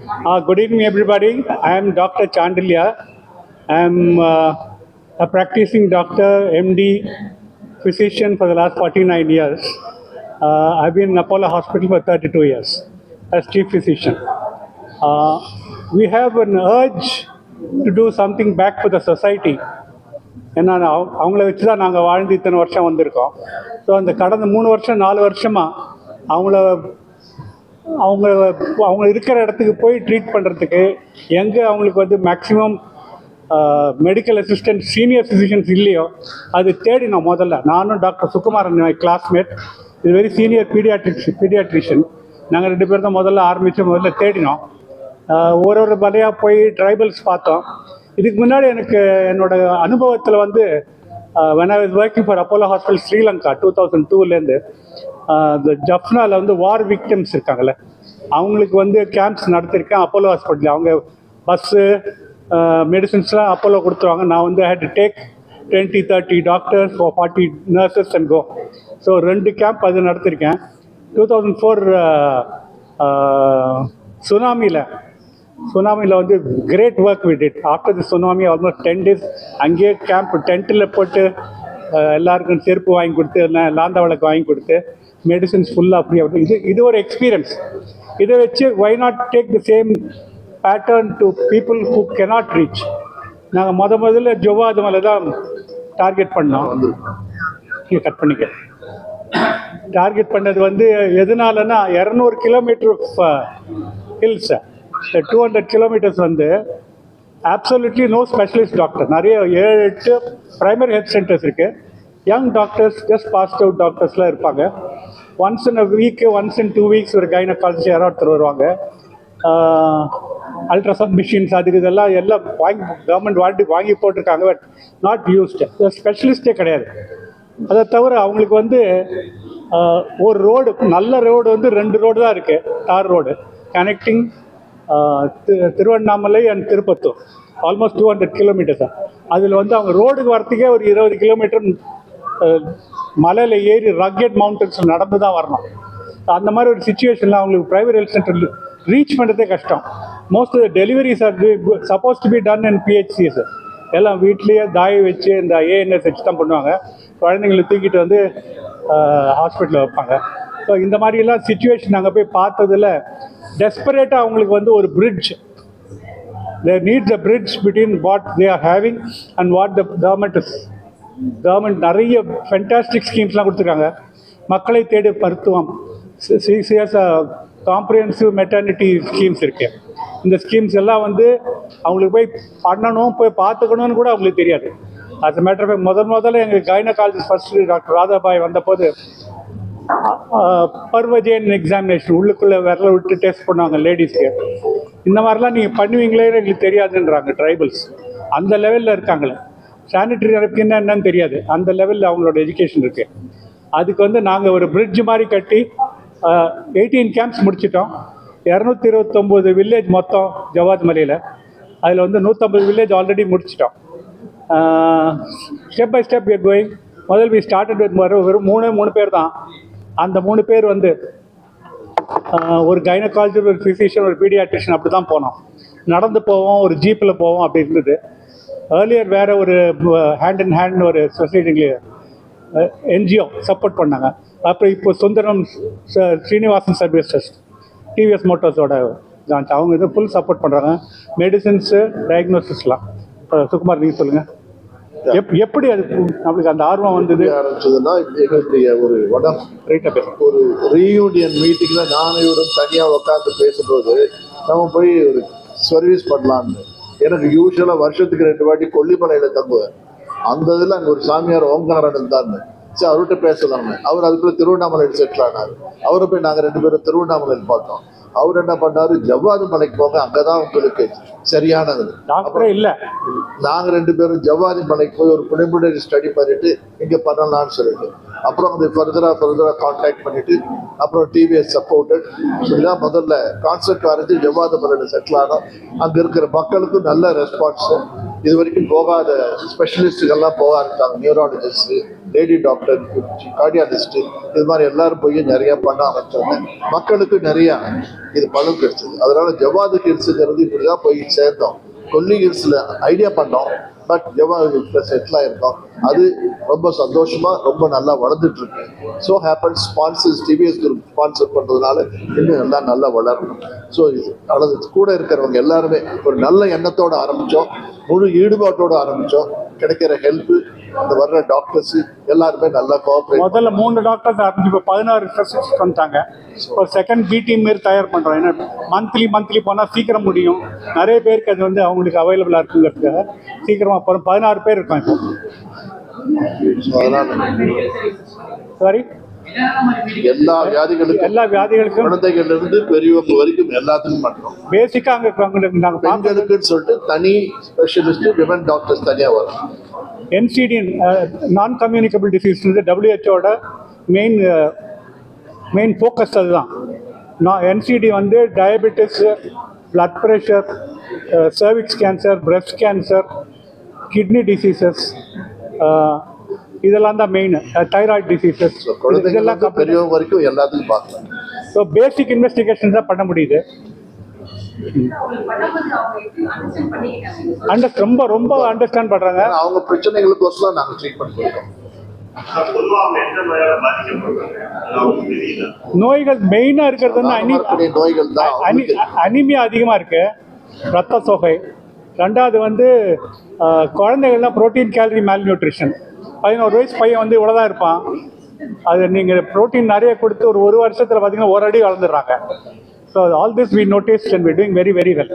Good evening, everybody. I am Dr. Chandilya. I am a practicing doctor, MD, physician for the last 49 years. I've been in Apollo Hospital for 32 years as chief physician. We have an urge to do something back for the society. ஏன்னா அவங்கள வச்சு தான் நாங்கள் வாழ்ந்து இத்தனை வருஷம் வந்திருக்கோம். So அந்த கடந்த 3 வருஷம் 4 வருஷமாக அவங்கள அவங்க அவங்க இருக்கிற இடத்துக்கு போய் ட்ரீட் பண்ணுறதுக்கு எங்கே அவங்களுக்கு வந்து maximum medical assistant senior physicians இல்லையோ அது தேடினோம். முதல்ல நானும் டாக்டர் சுகுமாரன் கிளாஸ்மேட், இது வெரி சீனியர் பீடியாட்ரிஷியன். நாங்கள் 2 பேர் தான் முதல்ல தேடினோம். ஒரு வழியாக போய் ட்ரைபல்ஸ் பார்த்தோம். இதுக்கு முன்னாடி எனக்கு என்னோட அனுபவத்தில் வந்து when I was working for Apollo Hospital Sri Lanka 2002லேருந்து இந்த ஜப்னாவில் வந்து வார் விக்டிம்ஸ் இருக்காங்கள்ல, அவங்களுக்கு வந்து கேம்ப்ஸ் நடத்திருக்கேன் அப்போலோ ஹாஸ்பிட்டலில். அவங்க பஸ்ஸு மெடிசின்ஸ்லாம் அப்போலோ கொடுத்துருவாங்க. நான் வந்து had to take 20-30 doctors 40 nurses and co. So 2 camp அது நடத்திருக்கேன். 2004 சுனாமியில் வந்து great work we did. After the tsunami almost 10 days அங்கேயே கேம்ப் டென்ட்டில் போட்டு எல்லாருக்கும் செருப்பு வாங்கி கொடுத்து, லாந்த விளக்கு வாங்கி கொடுத்து, மெடிசின்ஸ் ஃபுல்லாக அப்படி இது ஒரு எக்ஸ்பீரியன்ஸ். இதை வச்சு why not take the same pattern to people who cannot reach. நாங்கள் முதல்ல ஜவ்வாது மலை தான் டார்கெட் பண்ணோம். கட் பண்ணிக்க டார்கெட் பண்ணது வந்து எதனாலன்னா 200 கிலோமீட்டர் ஹில்ஸ், 200 கிலோமீட்டர்ஸ் வந்து absolutely no specialist டாக்டர். நிறைய 7-8 ப்ரைமரி ஹெல்த் சென்டர்ஸ் இருக்குது. Young doctors, just passed out டாக்டர்ஸ்லாம் இருப்பாங்க. Once in a week, once in 2 weeks ஒரு கைனகாலஜிஸ்ட் யாராவது ஒருத்தர் வருவாங்க. அல்ட்ராசவுண்ட் மிஷின்ஸ் அதுக்கு எல்லாம் கவர்மெண்ட் வாங்கி போட்டிருக்காங்க, பட் நாட் யூஸ்டு. ஸ்பெஷலிஸ்டே கிடையாது. அதை தவிர அவங்களுக்கு வந்து ஒரு ரோடு, நல்ல ரோடு வந்து 2 ரோடு தான் இருக்குது, தார் road connecting Tiruvannamalai and Tirupattur, almost 200 kilometres தான். அதில் வந்து அவங்க ரோடுக்கு வரத்துக்கே ஒரு 20 கிலோமீட்டர் மலையில் ஏறி ரக்கெட் மவுண்டன்ஸில் நடந்து தான் வரணும். அந்த மாதிரி ஒரு சுச்சுவேஷனில் அவங்களுக்கு ப்ரைவேட் ஹெல்த் சென்டர் ரீச் பண்ணுறதே கஷ்டம். Most of the deliveries are suppose to be done in PHCs. எல்லாம் வீட்லேயே தாய் வச்சு இந்த ஏஎன்எஸ் வச்சு தான் பண்ணுவாங்க. குழந்தைங்களை தூக்கிட்டு வந்து ஹாஸ்பிட்டலில் வைப்பாங்க. ஸோ இந்த மாதிரிலாம் சுச்சுவேஷன் நாங்கள் போய் பார்த்ததில் டெஸ்பரேட்டாக அவங்களுக்கு வந்து ஒரு bridge, they need the bridge between what they are having and what the government நிறைய ஃபென்டாஸ்டிக் ஸ்கீம்ஸ்லாம் கொடுத்துருக்காங்க. மக்களை தேடி மருத்துவம், சிசிஎஸ் காம்ப்ரிஹென்சிவ் மெட்டர்னிட்டி ஸ்கீம்ஸ் இருக்குது. இந்த ஸ்கீம்ஸ் எல்லாம் வந்து அவங்களுக்கு போய் பண்ணணும், போய் பார்த்துக்கணும்னு கூட அவங்களுக்கு தெரியாது. அது மேட்டர் முதல்ல எங்கள் கைனகாலஜிஸ்ட் ஃபர்ஸ்ட் டாக்டர் ராதாபாய் வந்தபோது பர்வஜேன் எக்ஸாமினேஷன் உள்ளுக்குள்ளே விரல விட்டு டெஸ்ட் பண்ணுவாங்க லேடிஸ்க்கு. இந்த மாதிரிலாம் நீங்கள் பண்ணுவீங்களே எங்களுக்கு தெரியாதுன்றாங்க ட்ரைபல்ஸ். அந்த லெவலில் இருக்காங்களே. சானிட்டரி நாப்கின்னா என்னன்னு தெரியாது, அந்த லெவலில் அவங்களோட எஜுகேஷன் இருக்குது. அதுக்கு வந்து நாங்கள் ஒரு பிரிட்ஜ் மாதிரி கட்டி 18 கேம்ப்ஸ் முடிச்சிட்டோம். 229 வில்லேஜ் மொத்தம் ஜவாத் மலையில். அதில் வந்து 150 வில்லேஜ் ஆல்ரெடி முடிச்சிட்டோம். Step by step we going. முதல் வி ஸ்டார்டட் வித் வெறும் 3 பேர் தான். அந்த 3 பேர் வந்து ஒரு கைனகாலஜி, ஒரு ஃபிசிஷியன், ஒரு பீடியாட்ரிஷியன், அப்படி தான் போனோம். நடந்து போவோம், ஒரு ஜீப்பில் போவோம், அப்படி இருந்தது. ஏர்லியர் வேறு ஒரு ஹேண்ட் இன் ஹேண்ட் ஒரு சொசைட்டி என்ஜிஓ சப்போர்ட் பண்ணாங்க. அப்புறம் இப்போ சுந்தரம் ஸ்ரீனிவாசன் சர்வீசஸ் டிவிஎஸ் மோட்டார்ஸோட ஜான்ஸ், அவங்க இது ஃபுல் சப்போர்ட் பண்ணுறாங்க. மெடிசின்ஸு, டயக்னோசிஸ்லாம். சுகுமார் நீங்கள் சொல்லுங்கள், எப்படி அது நம்மளுக்கு அந்த ஆர்வம் வந்தது? ஆரம்பிச்சதுன்னா எங்களுடைய ஒரு ஒரு ரீயூனியன் மீட்டிங்ல நானும் இவரும் தனியாக உட்காந்து பேசும்போது நம்ம போய் ஒரு சர்வீஸ் பண்ணலான்னு. எனக்கு யூஸ்வலாக வருஷத்துக்கு 2 வாட்டி கொல்லிமலையில் தங்குவேன். அந்த இதில் அங்கே ஒரு சாமியார் ஓங்காரன் இருந்தாருன்னு, சரி அவர்கிட்ட பேசலாம்னு. அவர் அதுக்குள்ள திருவண்ணாமலையில் செட்டில் ஆனார். அவரை போய் நாங்கள் 2 பேரும் திருவண்ணாமலையில் பார்த்தோம். அவர் என்ன பண்ணாரு, ஜவ்வாது மலைக்கு போங்க, அங்கதான் உங்களுக்கு சரியானது. டாக்டரே இல்லை. நாங்கள் 2 பேரும் ஜவ்வாது மலைக்கு போய் ஒரு ப்ரிலிமினரி ஸ்டடி பண்ணிட்டு இங்கே பண்ணலாம்னு சொல்லிட்டு, அப்புறம் அது ஃபர்தராக கான்டாக்ட் பண்ணிட்டு, அப்புறம் டிவிஎஸ் சப்போர்ட்டட் இப்படிதான் முதல்ல கான்செப்ட் வரைஞ்சி ஜவ்வாது மலையில் செட்டில் ஆனோம். அங்கே இருக்கிற மக்களுக்கும் நல்ல ரெஸ்பான்ஸு. இது வரைக்கும் போகாத ஸ்பெஷலிஸ்ட்டுகள்லாம் போக ஆரம்பித்தாங்க. நியூராலஜிஸ்ட்டு, லேடி டாக்டர், கார்டியாலஜிஸ்ட், இது மாதிரி எல்லாரும் போய் நிறைய பண்ண ஆரம்பிச்சாங்க. மக்களுக்கு நிறைய இது பலன் கிடைச்சது. அதனால ஜவாது ஹில்ஸுங்கிறது இப்படிதான் போய் சேர்ந்தோம். கொல்லி ஹில்ஸ்ல ஐடியா பண்ணோம், பட் ஜவாது ஹில்ஸ்ல செட்டில் ஆயிருக்கோம். அது ரொம்ப சந்தோஷமா ரொம்ப நல்லா வளர்ந்துட்டு இருக்கு. So happen sponsors TVS group sponsor பண்றதுனால இன்னும் நல்லா வளரணும். ஸோ அல்லது கூட இருக்கிறவங்க எல்லாருமே ஒரு நல்ல எண்ணத்தோட ஆரம்பிச்சோம், முழு ஈடுபாட்டோட ஆரம்பிச்சோம். கிடைக்கிற ஹெல்ப், அந்த வர்ற டாக்டர்ஸ் எல்லாருமே நல்லா கோஆப்ரேட். முதல்ல 3 டாக்டர்ஸ் ஆரம்பிச்சு இப்போ 16 ஸ்பெஷலிஸ்ட் வந்துட்டாங்க. இப்போ செகண்ட் பி டீம் மாரி தயார் பண்ணுறோம். ஏன்னா மந்த்லி போனால் சீக்கிரம் முடியும். நிறைய பேருக்கு அது வந்து அவங்களுக்கு அவைலபிளாக இருக்குங்கிறதுக்காக சீக்கிரமாக போகிறோம். 16 பேர் இருக்கோம் இப்போ. அதனால சாரி, எல்லா வியாதிகளுக்கும் குழந்தைகள்ல இருந்து பெரியவங்க வரைக்கும் எல்லாத்துக்கும் பண்றோம். பேசிக்காக அங்கே இருக்கிறவங்களுக்கு நாங்கள் பெண்களுக்குன்னு சொல்லிட்டு தனி ஸ்பெஷலிஸ்ட் விமன் டாக்டர்ஸ் தனியாக வரும். NCD நான் communicable disease WHO main focus அதுதான். NCD வந்து diabetes, blood pressure, cervix cancer, breast cancer, kidney diseases, இதெல்லாம் தான் மெயின். தைராய்டு டிசீசஸ், இதெல்லாம் பெரியவங்க வரைக்கும் எல்லாத்துக்கும் பார்க்கலாம். ஸோ பேசிக் இன்வெஸ்டிகேஷன் தான் பண்ண முடியுது. ரொம்ப அண்டர்ஸ்டாண்ட் பண்றாங்க. அவங்க பிரச்சனைகளுக்கோசரம் நாங்க ட்ரீட்மெண்ட் கொடுக்கோம். நோய்கள் மெயினா இருக்கிறது வந்து நோய்கள் தான். அனிமியா அதிகமா இருக்கு, ரத்த சோகை. ரெண்டாவது வந்து குழந்தைகள்லாம் புரோட்டீன் கேலரி மேல்நியூட்ரிஷன். 11 வயசு பையன் வந்து இவ்வளோதான் இருப்பான். அது நீங்கள் ப்ரோட்டீன் நிறைய கொடுத்து ஒரு வருஷத்தில் பார்த்தீங்கன்னா ஒரு அடி வளர்ந்துடுறாங்க. So all this we notice and we doing very very well.